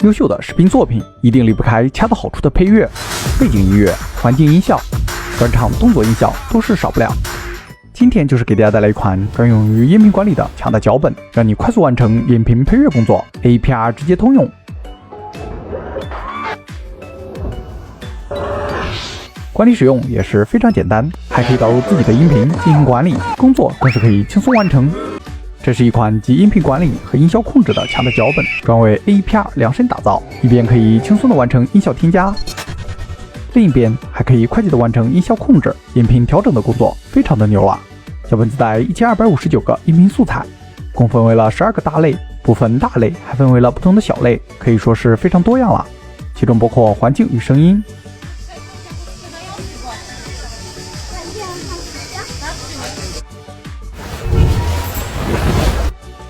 优秀的视频作品一定离不开恰到好处的配乐、背景音乐、环境音效、转场动作音效都是少不了。今天就是给大家带来一款专用于音频管理的强大脚本，让你快速完成音频配乐工作 ，APR 直接通用。管理使用也是非常简单，还可以导入自己的音频进行管理，工作更是可以轻松完成。这是一款集音频管理和音效控制的强大脚本，专为 APR 量身打造，一边可以轻松的完成音效添加，另一边还可以快捷的完成音效控制、音频调整的工作，非常的牛啊！脚本自带1259个音频素材，共分为了12个大类，部分大类还分为了不同的小类，可以说是非常多样了。其中包括环境与声音、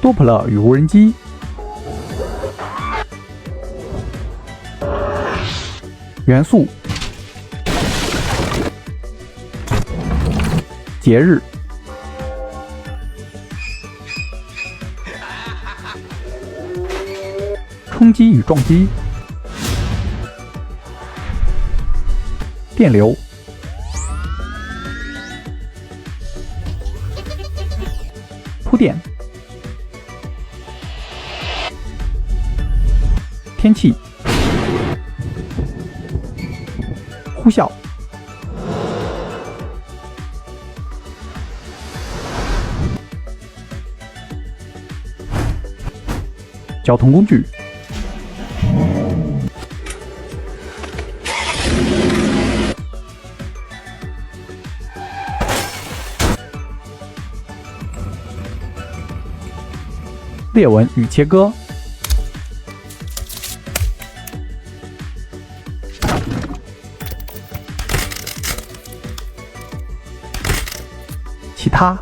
多普勒与无人机、元素、节日、冲击与撞击、电流、铺垫、天气、呼啸、交通工具、裂纹与切割、其他、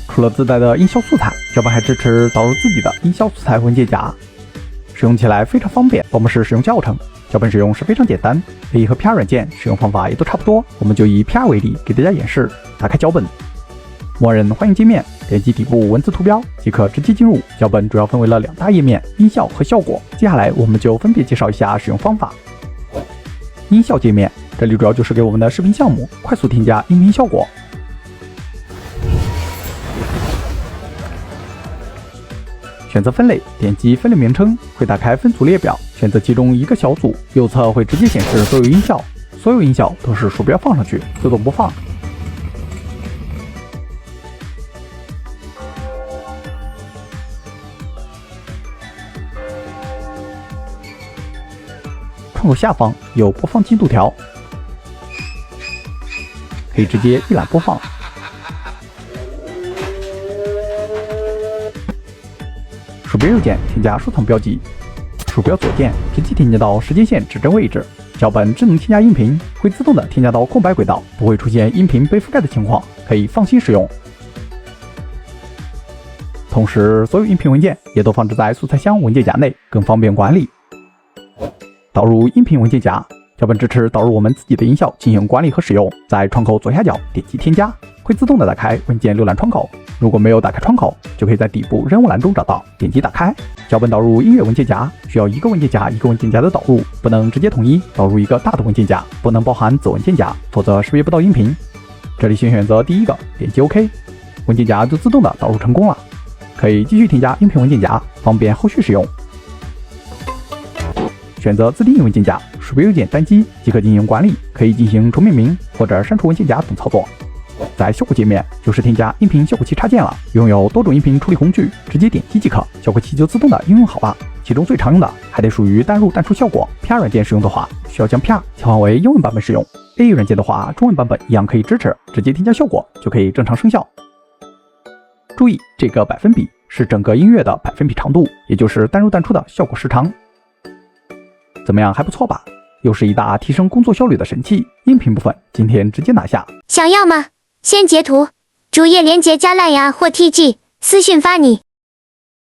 除了自带的音效素材，脚本还支持导入自己的音效素材文件夹，使用起来非常方便。我们是使用教程，脚本使用是非常简单。A 和 PR 软件使用方法也都差不多，我们就以 PR 为例给大家演示。打开脚本，默认欢迎界面，点击底部文字图标即可直接进入。脚本主要分为了2大页面，音效和效果。接下来我们就分别介绍一下使用方法。音效界面，这里主要就是给我们的视频项目快速添加音频效果。选择分类，点击分类名称，会打开分组列表，选择其中一个小组，右侧会直接显示所有音效，所有音效都是鼠标放上去，自动播放。窗口下方有播放进度条，可以直接一览播放。鼠标右键添加收藏标记，鼠标左键直接添加到时间线指针位置。脚本智能添加音频会自动的添加到空白轨道，不会出现音频被覆盖的情况，可以放心使用。同时，所有音频文件也都放置在素材箱文件夹内，更方便管理。导入音频文件夹，脚本支持导入我们自己的音效进行管理和使用。在窗口左下角点击添加，会自动的打开文件浏览窗口。如果没有打开窗口，就可以在底部任务栏中找到，点击打开。脚本导入音乐文件夹，需要一个文件夹一个文件夹的导入，不能直接统一。导入一个大的文件夹，不能包含子文件夹，否则识别不到音频。这里先选择第一个，点击 OK， 文件夹就自动的导入成功了。可以继续添加音频文件夹，方便后续使用。选择自定义文件夹，鼠标右键单击即可进行管理，可以进行重命名或者删除文件夹等操作。在效果界面就是添加音频效果器插件了，拥有多种音频处理工具，直接点击即可，效果器就自动的应用好了。其中最常用的还得属于单入淡出效果。PR 软件使用的话，需要将 PR 切换为英文版本使用。A 软件的话，中文版本一样可以支持，直接添加效果就可以正常生效。注意，这个百分比是整个音乐的百分比长度，也就是单入淡出的效果时长。怎么样，还不错吧？又是一大提升工作效率的神器。音频部分今天直接拿下。想要吗？先截图，主页连结加蓝牙或 TG，私讯发你。